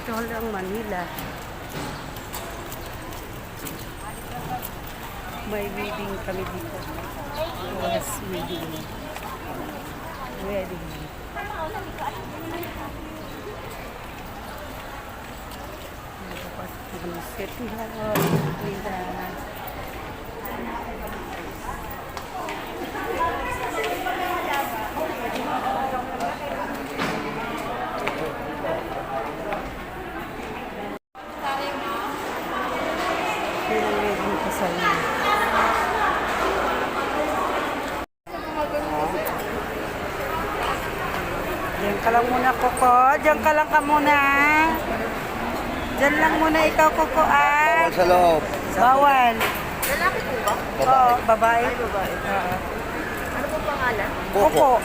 Dito lang Manila. May wedding kami dito. Yes, wedding. Wedding. Tapos ng City Hall, Manila. Wedding kasal niya. Diyan ka lang muna, Koko. Diyan ka lang ka muna. Diyan lang muna ikaw, Koko. Bawal sa loob. Bawal. Lalaki po ba? Oo, babae. Ay, babae. Oo. Ano pong pangalan? Koko.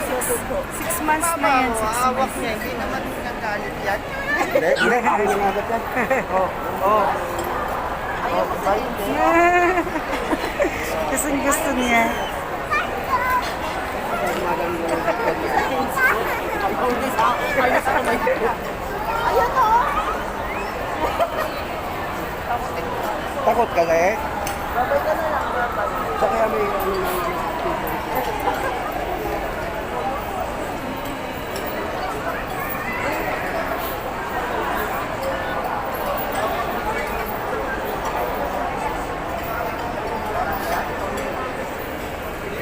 Susuko. 6 months na yan. 6 Hawak months. niya, hindi naman nagalit yan. Hindi, ako yung agad yan. Ayaw ko sa hindi. Kasing gusto niya. Ayan o. Takot ka na eh. Babay ka na lang, babay. Sa kaya may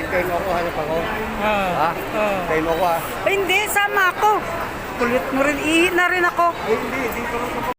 Hintayin mo ako, hanap ako. Ha? Hintayin mo ako ha. Ay, hindi, sama ako. Kulit mo rin. Ihi na rin ako. Ay, hindi ko